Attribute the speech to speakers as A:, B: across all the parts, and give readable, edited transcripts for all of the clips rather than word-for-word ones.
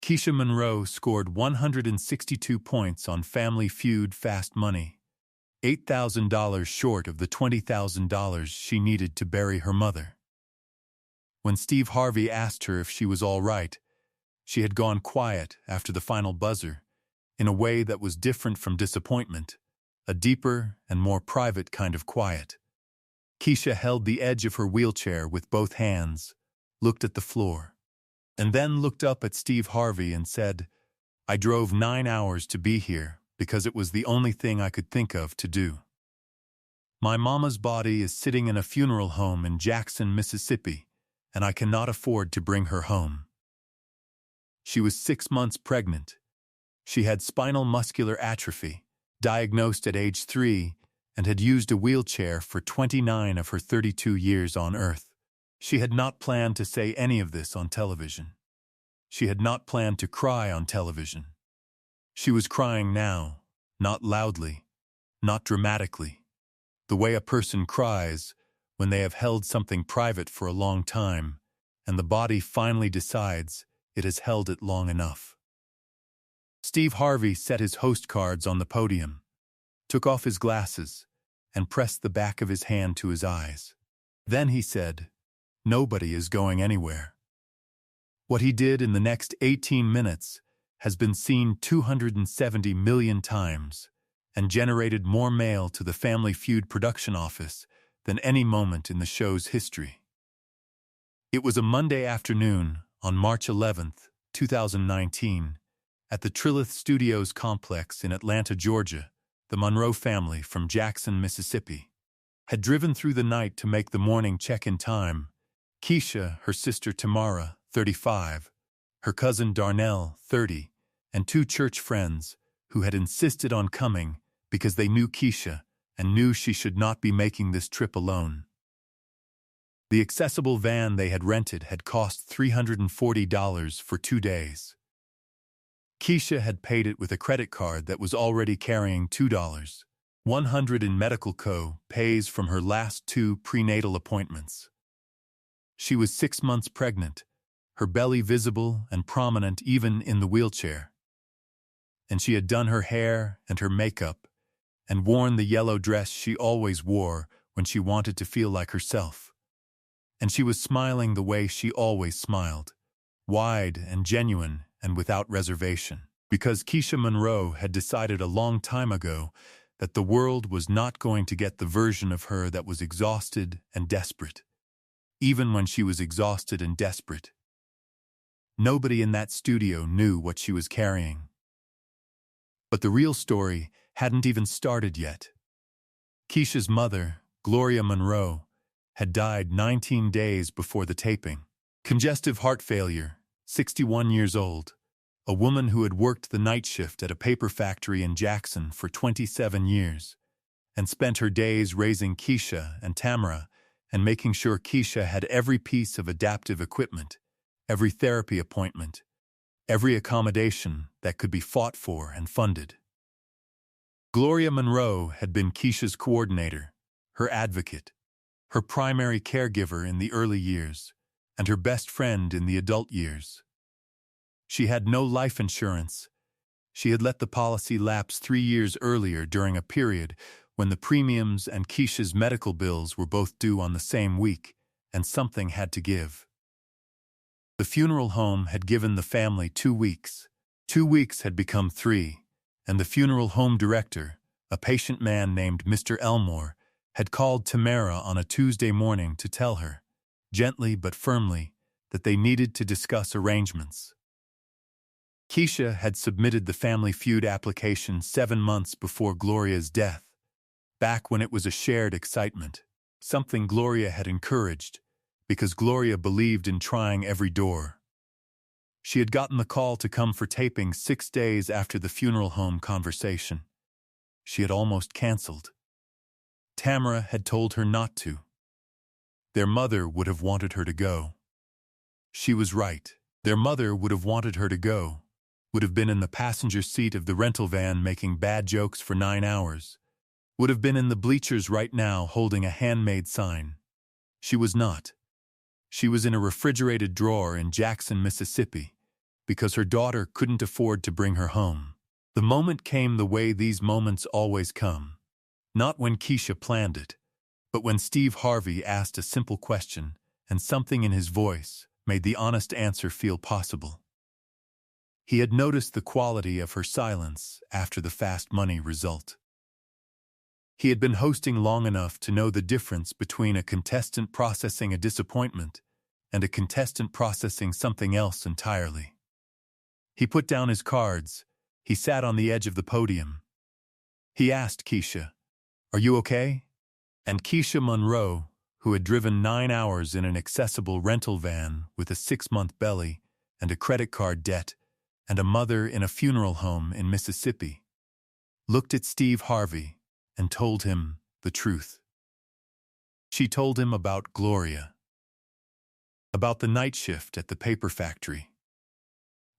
A: Keisha Monroe scored 162 points on Family Feud Fast Money, $8,000 short of the $20,000 she needed to bury her mother. When Steve Harvey asked her if she was all right, she had gone quiet after the final buzzer, in a way that was different from disappointment, a deeper and more private kind of quiet. Keisha held the edge of her wheelchair with both hands, looked at the floor, and then looked up at Steve Harvey and said, "I drove 9 hours to be here because it was the only thing I could think of to do. My mama's body is sitting in a funeral home in Jackson, Mississippi, and I cannot afford to bring her home." She was 6 months pregnant. She had spinal muscular atrophy, diagnosed at age 3, and had used a wheelchair for 29 of her 32 years on Earth. She had not planned to say any of this on television. She had not planned to cry on television. She was crying now, not loudly, not dramatically, the way a person cries when they have held something private for a long time, and the body finally decides it has held it long enough. Steve Harvey set his host cards on the podium, took off his glasses, and pressed the back of his hand to his eyes. Then he said, "Nobody is going anywhere." What he did in the next 18 minutes has been seen 270 million times and generated more mail to the Family Feud production office than any moment in the show's history. It was a Monday afternoon on March 11th, 2019, at the Trilith Studios complex in Atlanta, Georgia. The Monroe family from Jackson, Mississippi, had driven through the night to make the morning check-in time. Keisha, her sister Tamara, 35, her cousin Darnell, 30, and 2 church friends who had insisted on coming because they knew Keisha and knew she should not be making this trip alone. The accessible van they had rented had cost $340 for 2 days. Keisha had paid it with a credit card that was already carrying $2. $100 in medical pays from her last 2 prenatal appointments. She was 6 months pregnant, her belly visible and prominent even in the wheelchair. And she had done her hair and her makeup and worn the yellow dress she always wore when she wanted to feel like herself. And she was smiling the way she always smiled, wide and genuine and without reservation, because Keisha Monroe had decided a long time ago that the world was not going to get the version of her that was exhausted and desperate, even when she was exhausted and desperate. Nobody in that studio knew what she was carrying. But the real story hadn't even started yet. Keisha's mother, Gloria Monroe, had died 19 days before the taping. Congestive heart failure, 61 years old, a woman who had worked the night shift at a paper factory in Jackson for 27 years and spent her days raising Keisha and Tamara and making sure Keisha had every piece of adaptive equipment, every therapy appointment, every accommodation that could be fought for and funded. Gloria Monroe had been Keisha's coordinator, her advocate, her primary caregiver in the early years, and her best friend in the adult years. She had no life insurance. She had let the policy lapse 3 years earlier during a period when the premiums and Keisha's medical bills were both due on the same week, and something had to give. The funeral home had given the family 2 weeks. 2 weeks had become 3, and the funeral home director, a patient man named Mr. Elmore, had called Tamara on a Tuesday morning to tell her, gently but firmly, that they needed to discuss arrangements. Keisha had submitted the Family Feud application 7 months before Gloria's death, back when it was a shared excitement, something Gloria had encouraged, because Gloria believed in trying every door. She had gotten the call to come for taping 6 days after the funeral home conversation. She had almost canceled. Tamara had told her not to. Their mother would have wanted her to go. She was right. Their mother would have wanted her to go, would have been in the passenger seat of the rental van making bad jokes for 9 hours, would have been in the bleachers right now holding a handmade sign. She was not. She was in a refrigerated drawer in Jackson, Mississippi, because her daughter couldn't afford to bring her home. The moment came the way these moments always come. Not when Keisha planned it, but when Steve Harvey asked a simple question, and something in his voice made the honest answer feel possible. He had noticed the quality of her silence after the fast money result. He had been hosting long enough to know the difference between a contestant processing a disappointment and a contestant processing something else entirely. He put down his cards. He sat on the edge of the podium. He asked Keisha, "Are you okay?" And Keisha Monroe, who had driven 9 hours in an accessible rental van with a 6-month belly and a credit card debt and a mother in a funeral home in Mississippi, looked at Steve Harvey and told him the truth. She told him about Gloria, about the night shift at the paper factory,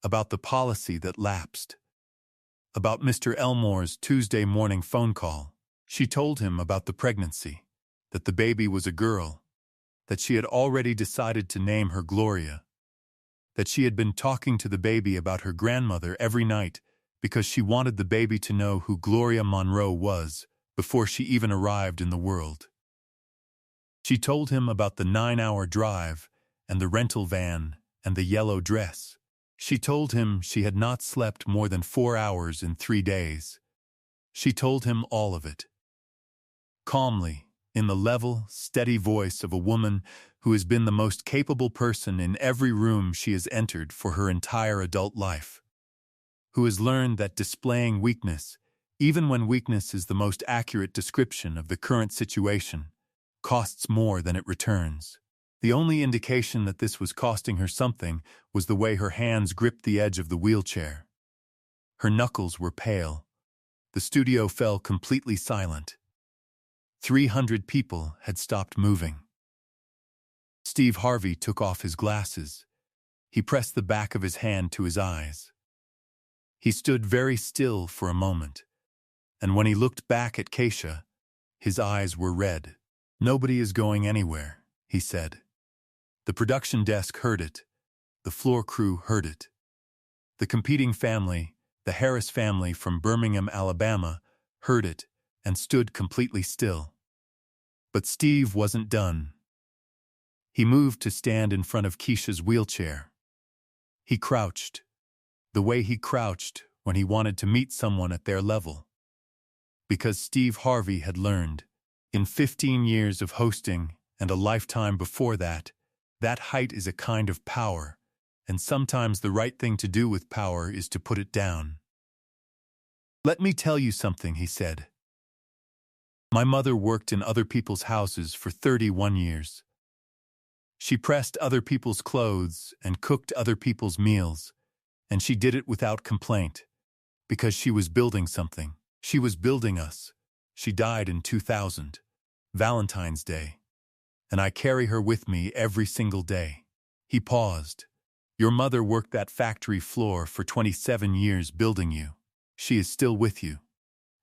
A: about the policy that lapsed, about Mr. Elmore's Tuesday morning phone call. She told him about the pregnancy, that the baby was a girl, that she had already decided to name her Gloria, that she had been talking to the baby about her grandmother every night because she wanted the baby to know who Gloria Monroe was before she even arrived in the world. She told him about the 9-hour drive and the rental van and the yellow dress. She told him she had not slept more than 4 hours in 3 days. She told him all of it. Calmly, in the level, steady voice of a woman who has been the most capable person in every room she has entered for her entire adult life. Who has learned that displaying weakness, even when weakness is the most accurate description of the current situation, costs more than it returns. The only indication that this was costing her something was the way her hands gripped the edge of the wheelchair. Her knuckles were pale. The studio fell completely silent. 300 people had stopped moving. Steve Harvey took off his glasses. He pressed the back of his hand to his eyes. He stood very still for a moment, and when he looked back at Keisha, his eyes were red. "Nobody is going anywhere," he said. The production desk heard it. The floor crew heard it. The competing family, the Harris family from Birmingham, Alabama, heard it and stood completely still. But Steve wasn't done. He moved to stand in front of Keisha's wheelchair. He crouched, the way he crouched when he wanted to meet someone at their level. Because Steve Harvey had learned, in 15 years of hosting and a lifetime before that, that height is a kind of power, and sometimes the right thing to do with power is to put it down. "Let me tell you something," he said. "My mother worked in other people's houses for 31 years. She pressed other people's clothes and cooked other people's meals, and she did it without complaint, because she was building something. She was building us. She died in 2000, Valentine's Day, and I carry her with me every single day." He paused. "Your mother worked that factory floor for 27 years building you. She is still with you.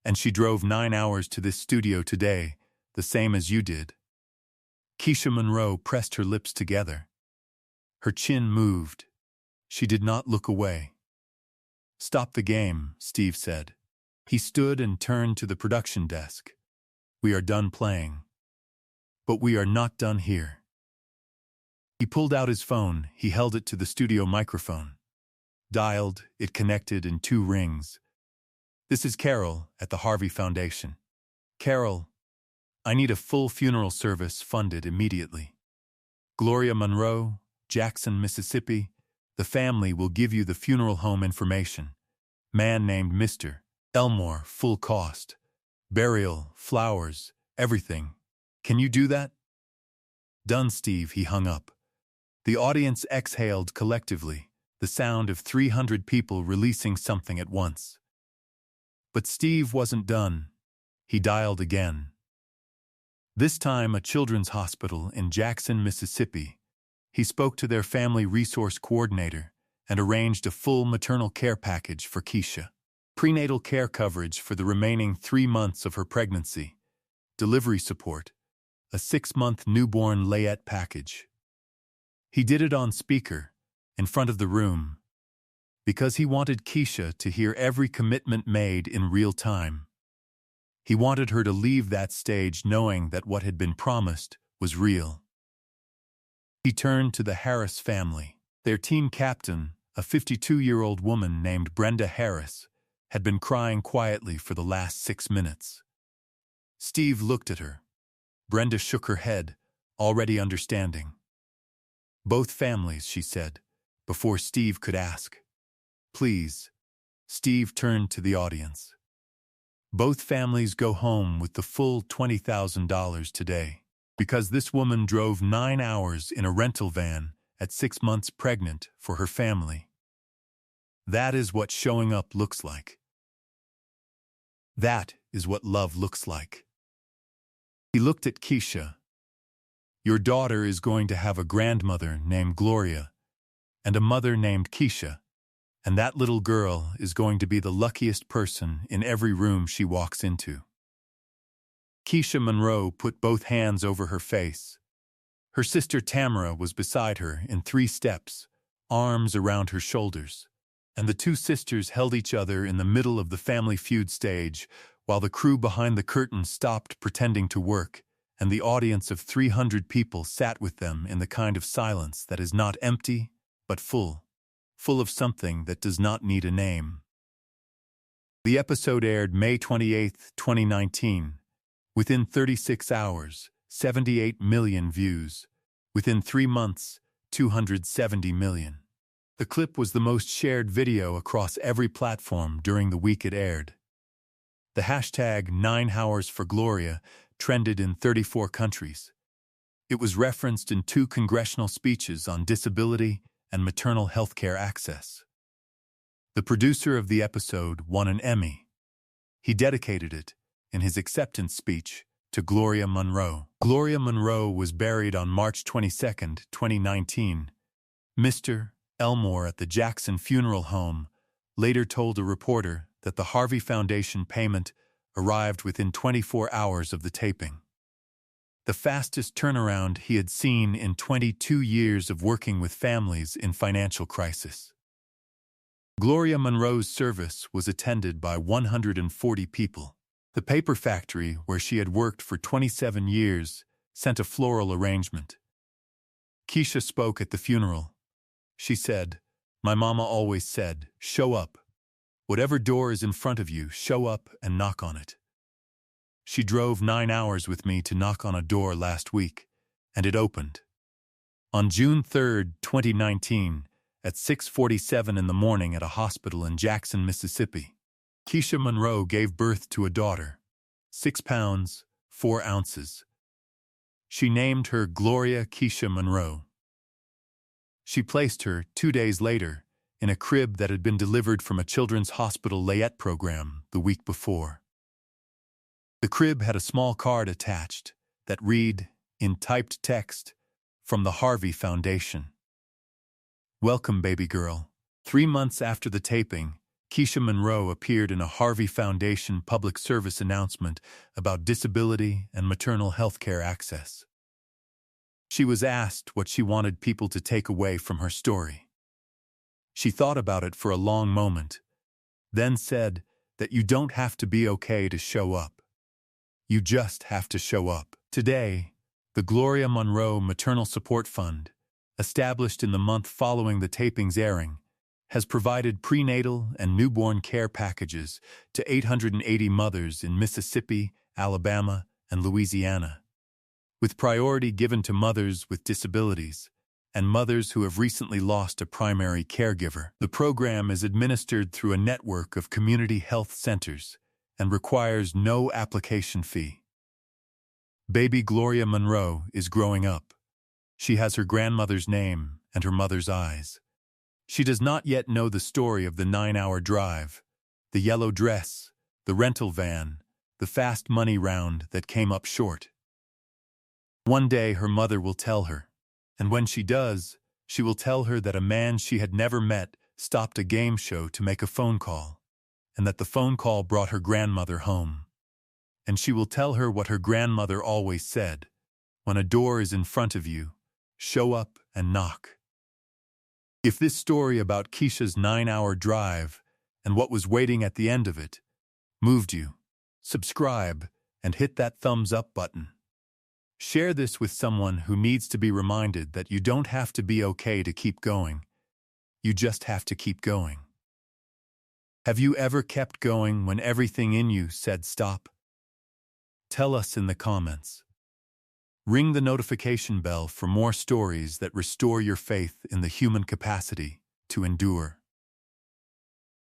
A: And she drove 9 hours to this studio today, the same as you did." Keisha Monroe pressed her lips together. Her chin moved. She did not look away. "Stop the game," Steve said. He stood and turned to the production desk. "We are done playing. But we are not done here." He pulled out his phone. He held it to the studio microphone. Dialed, it connected in 2 rings. "This is Carol at the Harvey Foundation. Carol, I need a full funeral service funded immediately. Gloria Monroe, Jackson, Mississippi. The family will give you the funeral home information. Man named Mr. Elmore, full cost. Burial, flowers, everything. Can you do that?" "Done, Steve," he hung up. The audience exhaled collectively, the sound of 300 people releasing something at once. But Steve wasn't done. He dialed again. This time a children's hospital in Jackson, Mississippi. He spoke to their family resource coordinator and arranged a full maternal care package for Keisha. Prenatal care coverage for the remaining 3 months of her pregnancy. Delivery support. A 6-month newborn layette package. He did it on speaker, in front of the room. because he wanted Keisha to hear every commitment made in real time. He wanted her to leave that stage knowing that what had been promised was real. He turned to the Harris family. Their team captain, a 52-year-old woman named Brenda Harris, had been crying quietly for the last 6 minutes. Steve looked at her. Brenda shook her head, already understanding. "Both families," she said, before Steve could ask. "Please." Steve turned to the audience. "Both families go home with the full $20,000 today, because this woman drove 9 hours in a rental van at 6 months pregnant for her family. That is what showing up looks like. That is what love looks like." He looked at Keisha. "Your daughter is going to have a grandmother named Gloria and a mother named Keisha, and that little girl is going to be the luckiest person in every room she walks into." Keisha Monroe put both hands over her face. Her sister Tamara was beside her in 3 steps, arms around her shoulders, and the two sisters held each other in the middle of the Family Feud stage while the crew behind the curtain stopped pretending to work, and the audience of 300 people sat with them in the kind of silence that is not empty, but full of something that does not need a name. The episode aired May 28, 2019. Within 36 hours, 78 million views. Within 3 months, 270 million. The clip was the most shared video across every platform during the week it aired. The hashtag 9HoursForGloria trended in 34 countries. It was referenced in 2 congressional speeches on disability and maternal health care access. The producer of the episode won an Emmy. He dedicated it, in his acceptance speech, to Gloria Monroe. Gloria Monroe was buried on March 22, 2019. Mr. Elmore at the Jackson Funeral Home later told a reporter that the Harvey Foundation payment arrived within 24 hours of the taping. The fastest turnaround he had seen in 22 years of working with families in financial crisis. Gloria Monroe's service was attended by 140 people. The paper factory, where she had worked for 27 years, sent a floral arrangement. Keisha spoke at the funeral. She said, "My mama always said, show up. Whatever door is in front of you, show up and knock on it. She drove 9 hours with me to knock on a door last week, and it opened." On June 3, 2019, at 6:47 in the morning at a hospital in Jackson, Mississippi, Keisha Monroe gave birth to a daughter, 6 pounds, 4 ounces. She named her Gloria Keisha Monroe. She placed her, 2 days later, in a crib that had been delivered from a children's hospital layette program the week before. The crib had a small card attached that read, in typed text, from the Harvey Foundation. "Welcome, baby girl." 3 months after the taping, Keisha Monroe appeared in a Harvey Foundation public service announcement about disability and maternal health care access. She was asked what she wanted people to take away from her story. She thought about it for a long moment, then said that you don't have to be okay to show up. You just have to show up. Today, the Gloria Monroe Maternal Support Fund, established in the month following the taping's airing, has provided prenatal and newborn care packages to 880 mothers in Mississippi, Alabama, and Louisiana, with priority given to mothers with disabilities and mothers who have recently lost a primary caregiver. The program is administered through a network of community health centers and requires no application fee. Baby Gloria Monroe is growing up. She has her grandmother's name and her mother's eyes. She does not yet know the story of the 9-hour drive, the yellow dress, the rental van, the fast money round that came up short. One day her mother will tell her, and when she does, she will tell her that a man she had never met stopped a game show to make a phone call, and that the phone call brought her grandmother home. And she will tell her what her grandmother always said, when a door is in front of you, show up and knock. If this story about Keisha's 9-hour drive and what was waiting at the end of it moved you, subscribe and hit that thumbs up button. Share this with someone who needs to be reminded that you don't have to be okay to keep going. You just have to keep going. Have you ever kept going when everything in you said stop? Tell us in the comments. Ring the notification bell for more stories that restore your faith in the human capacity to endure.